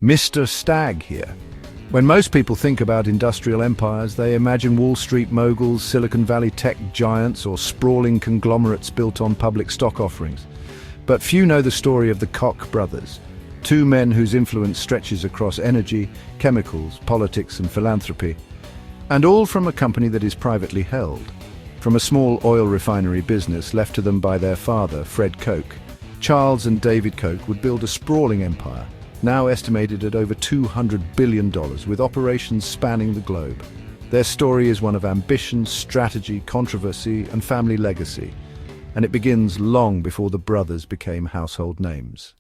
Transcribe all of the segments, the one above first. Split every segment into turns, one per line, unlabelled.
Mr. Stag here. When most people think about industrial empires, they imagine Wall Street moguls, Silicon Valley tech giants, or sprawling conglomerates built on public stock offerings. But few know the story of the Koch brothers, two men whose influence stretches across energy, chemicals, politics, and philanthropy, and all from a company that is privately held. From a small oil refinery business left to them by their father, Fred Koch, Charles and David Koch would build a sprawling empire, now estimated at over $200 billion, with operations spanning the globe. Their story is one of ambition, strategy, controversy, and family legacy, and it begins long before the brothers became household names.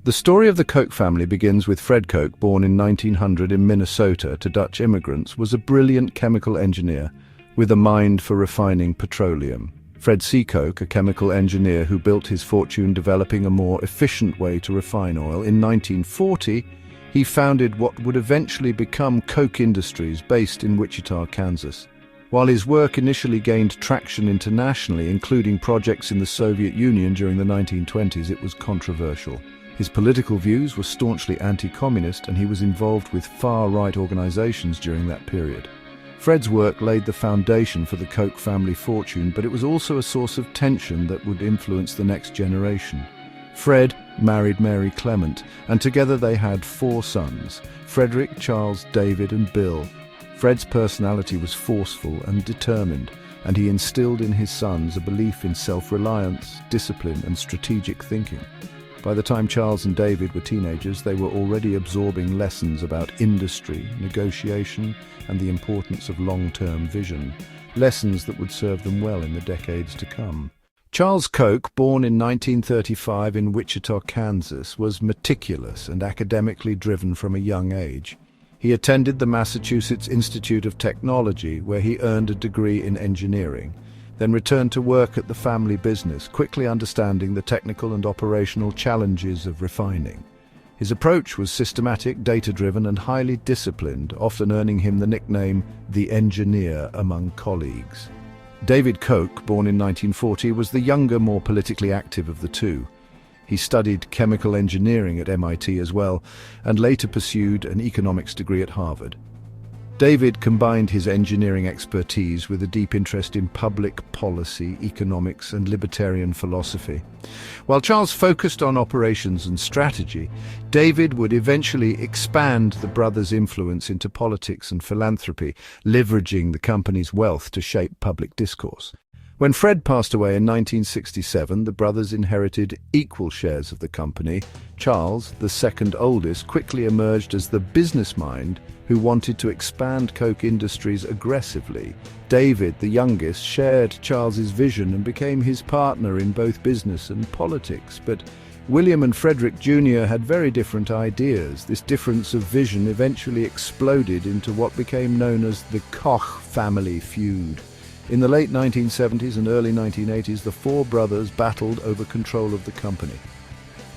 The story of the Koch family begins with Fred Koch, born in 1900 in Minnesota to Dutch immigrants, was a brilliant chemical engineer with a mind for refining petroleum. Fred C. Koch, a chemical engineer who built his fortune developing a more efficient way to refine oil. In 1940, he founded what would eventually become Koch Industries, based in Wichita, Kansas. While his work initially gained traction internationally, including projects in the Soviet Union during the 1920s, it was controversial. His political views were staunchly anti-communist, and he was involved with far-right organizations during that period. Fred's work laid the foundation for the Koch family fortune, but it was also a source of tension that would influence the next generation. Fred married Mary Clement, and together they had 4 sons: Frederick, Charles, David, and Bill. Fred's personality was forceful and determined, and he instilled in his sons a belief in self-reliance, discipline, and strategic thinking. By the time Charles and David were teenagers, they were already absorbing lessons about industry, negotiation, and the importance of long-term vision, lessons that would serve them well in the decades to come. Charles Koch, born in 1935 in Wichita, Kansas, was meticulous and academically driven from a young age. He attended the Massachusetts Institute of Technology, where he earned a degree in engineering, then returned to work at the family business, quickly understanding the technical and operational challenges of refining. His approach was systematic, data-driven, and highly disciplined, often earning him the nickname the engineer among colleagues. David Koch, born in 1940, was the younger, more politically active of the two. He studied chemical engineering at MIT as well, and later pursued an economics degree at Harvard. David combined his engineering expertise with a deep interest in public policy, economics, and libertarian philosophy. While Charles focused on operations and strategy, David would eventually expand the brothers' influence into politics and philanthropy, leveraging the company's wealth to shape public discourse. When Fred passed away in 1967, the brothers inherited equal shares of the company. Charles, the second oldest, quickly emerged as the business mind who wanted to expand Koch Industries aggressively. David, the youngest, shared Charles's vision and became his partner in both business and politics. But William and Frederick Jr. had very different ideas. This difference of vision eventually exploded into what became known as the Koch family feud. In the late 1970s and early 1980s, the 4 brothers battled over control of the company.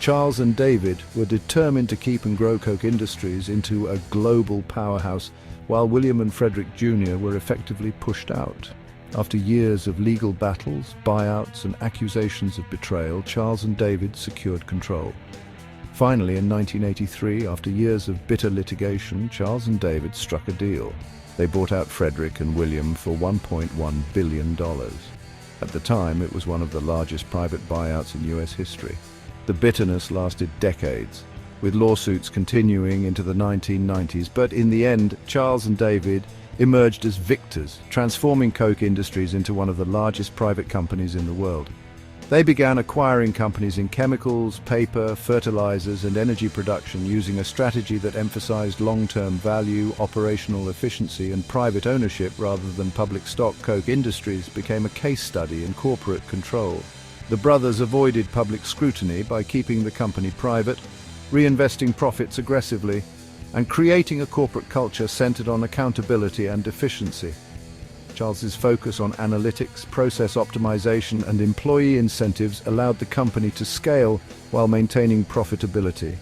Charles and David were determined to keep and grow Koch Industries into a global powerhouse, while William and Frederick Jr. were effectively pushed out. After years of legal battles, buyouts, and accusations of betrayal, Charles and David secured control. Finally, in 1983, after years of bitter litigation, Charles and David struck a deal. They bought out Frederick and William for $1.1 billion. At the time, it was one of the largest private buyouts in U.S. history. The bitterness lasted decades, with lawsuits continuing into the 1990s, but in the end, Charles and David emerged as victors, transforming Koch Industries into one of the largest private companies in the world. They began acquiring companies in chemicals, paper, fertilizers, and energy production, using a strategy that emphasized long-term value, operational efficiency, and private ownership rather than public stock. Koch Industries became a case study in corporate control. The brothers avoided public scrutiny by keeping the company private, reinvesting profits aggressively, and creating a corporate culture centered on accountability and efficiency. Charles's focus on analytics, process optimization, and employee incentives allowed the company to scale while maintaining profitability.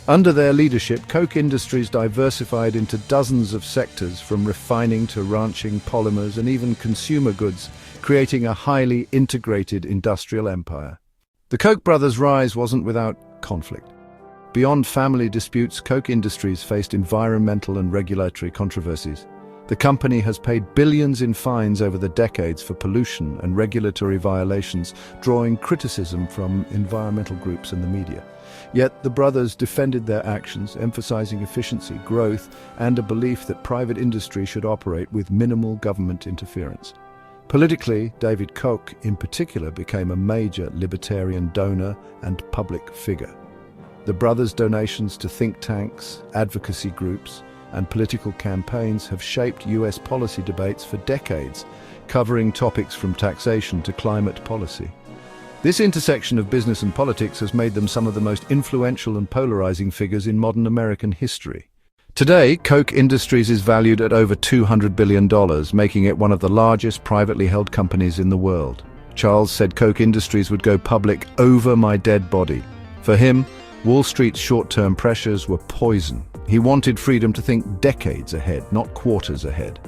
Under their leadership, Koch Industries diversified into dozens of sectors, from refining to ranching, polymers, and even consumer goods, creating a highly integrated industrial empire. The Koch brothers' rise wasn't without conflict. Beyond family disputes, Koch Industries faced environmental and regulatory controversies. The company has paid billions in fines over the decades for pollution and regulatory violations, drawing criticism from environmental groups and the media. Yet the brothers defended their actions, emphasizing efficiency, growth, and a belief that private industry should operate with minimal government interference. Politically, David Koch in particular became a major libertarian donor and public figure. The brothers' donations to think tanks, advocacy groups, and political campaigns have shaped US policy debates for decades, covering topics from taxation to climate policy. This intersection of business and politics has made them some of the most influential and polarizing figures in modern American history. Today, Koch Industries is valued at over $200 billion, making it one of the largest privately held companies in the world. Charles said Koch Industries would go public over my dead body. For him, Wall Street's short-term pressures were poison. He wanted freedom to think decades ahead, not quarters ahead.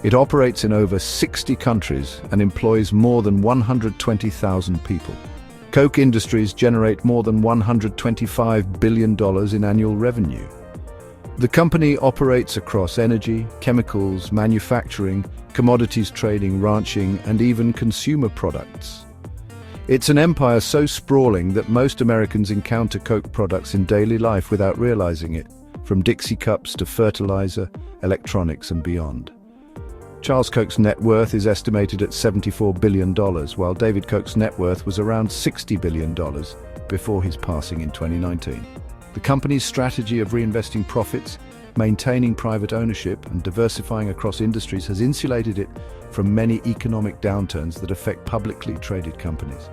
It operates in over 60 countries and employs more than 120,000 people. Koch Industries generate more than $125 billion in annual revenue. The company operates across energy, chemicals, manufacturing, commodities trading, ranching, and even consumer products. It's an empire so sprawling that most Americans encounter Koch products in daily life without realizing it, from Dixie cups to fertilizer, electronics, and beyond. Charles Koch's net worth is estimated at $74 billion, while David Koch's net worth was around $60 billion before his passing in 2019. The company's strategy of reinvesting profits, maintaining private ownership, and diversifying across industries has insulated it from many economic downturns that affect publicly traded companies.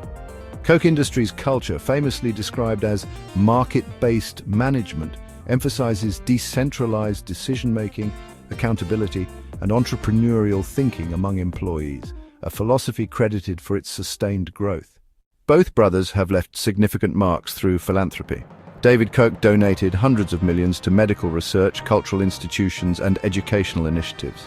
Koch Industries' culture, famously described as market-based management, emphasizes decentralized decision-making, accountability, and entrepreneurial thinking among employees, a philosophy credited for its sustained growth. Both brothers have left significant marks through philanthropy. David Koch donated hundreds of millions to medical research, cultural institutions, and educational initiatives.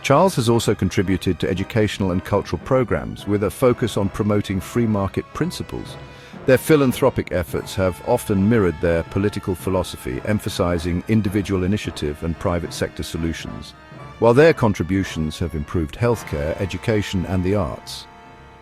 Charles has also contributed to educational and cultural programs with a focus on promoting free market principles. Their philanthropic efforts have often mirrored their political philosophy, emphasizing individual initiative and private sector solutions. While their contributions have improved healthcare, education, and the arts,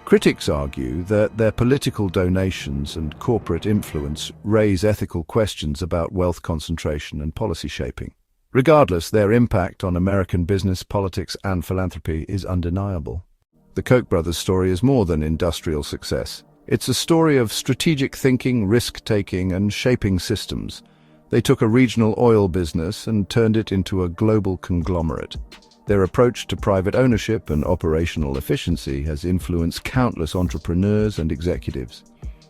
critics argue that their political donations and corporate influence raise ethical questions about wealth concentration and policy shaping. Regardless, their impact on American business, politics, and philanthropy is undeniable. The Koch brothers' story is more than industrial success. It's a story of strategic thinking, risk-taking, and shaping systems. They took a regional oil business and turned it into a global conglomerate. Their approach to private ownership and operational efficiency has influenced countless entrepreneurs and executives.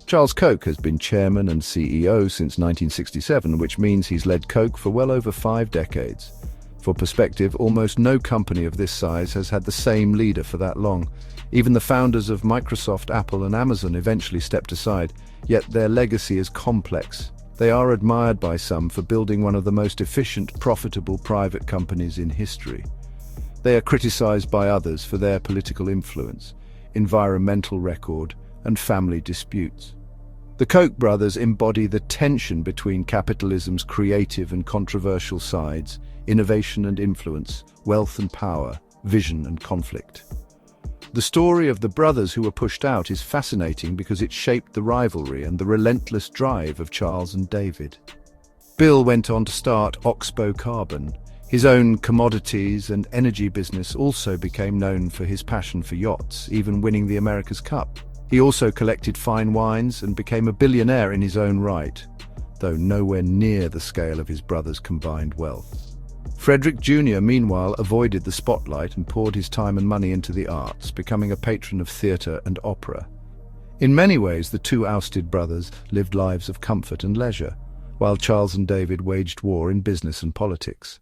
Charles Koch has been chairman and CEO since 1967, which means he's led Koch for well over 5 decades. For perspective, almost no company of this size has had the same leader for that long. Even the founders of Microsoft, Apple, and Amazon eventually stepped aside, yet their legacy is complex. They are admired by some for building one of the most efficient, profitable private companies in history. They are criticized by others for their political influence, environmental record, and family disputes. The Koch brothers embody the tension between capitalism's creative and controversial sides, innovation and influence, wealth and power, vision and conflict. The story of the brothers who were pushed out is fascinating because it shaped the rivalry and the relentless drive of Charles and David. Bill went on to start Oxbow Carbon. His own commodities and energy business also became known for his passion for yachts, even winning the America's Cup. He also collected fine wines and became a billionaire in his own right, though nowhere near the scale of his brothers' combined wealth. Frederick Jr., meanwhile, avoided the spotlight and poured his time and money into the arts, becoming a patron of theatre and opera. In many ways, the two ousted brothers lived lives of comfort and leisure, while Charles and David waged war in business and politics.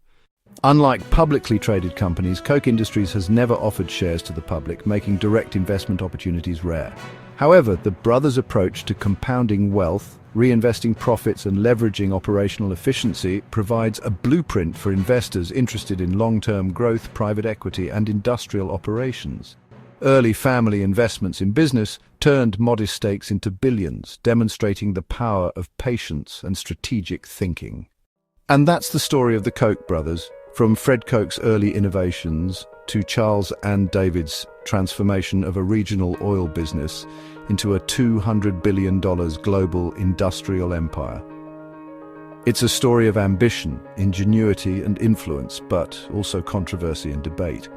Unlike publicly traded companies, Koch Industries has never offered shares to the public, making direct investment opportunities rare. However, the brothers' approach to compounding wealth, reinvesting profits, and leveraging operational efficiency provides a blueprint for investors interested in long-term growth, private equity, and industrial operations. Early family investments in business turned modest stakes into billions, demonstrating the power of patience and strategic thinking. And that's the story of the Koch brothers, from Fred Koch's early innovations to Charles and David's transformation of a regional oil business into a $200 billion global industrial empire. It's a story of ambition, ingenuity and influence, but also controversy and debate.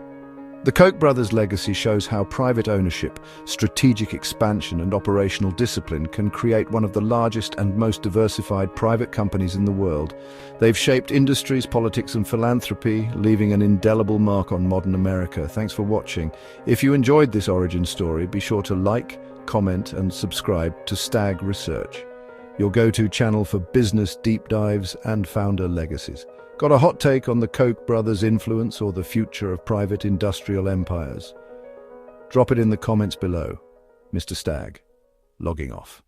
The Koch brothers' legacy shows how private ownership, strategic expansion and operational discipline can create one of the largest and most diversified private companies in the world. They've shaped industries, politics and philanthropy, leaving an indelible mark on modern America. Thanks for watching. If you enjoyed this origin story, be sure to like, comment and subscribe to Stag Research, your go-to channel for business deep dives and founder legacies. Got a hot take on the Koch brothers' influence or the future of private industrial empires? Drop it in the comments below. Mr. Stag, logging off.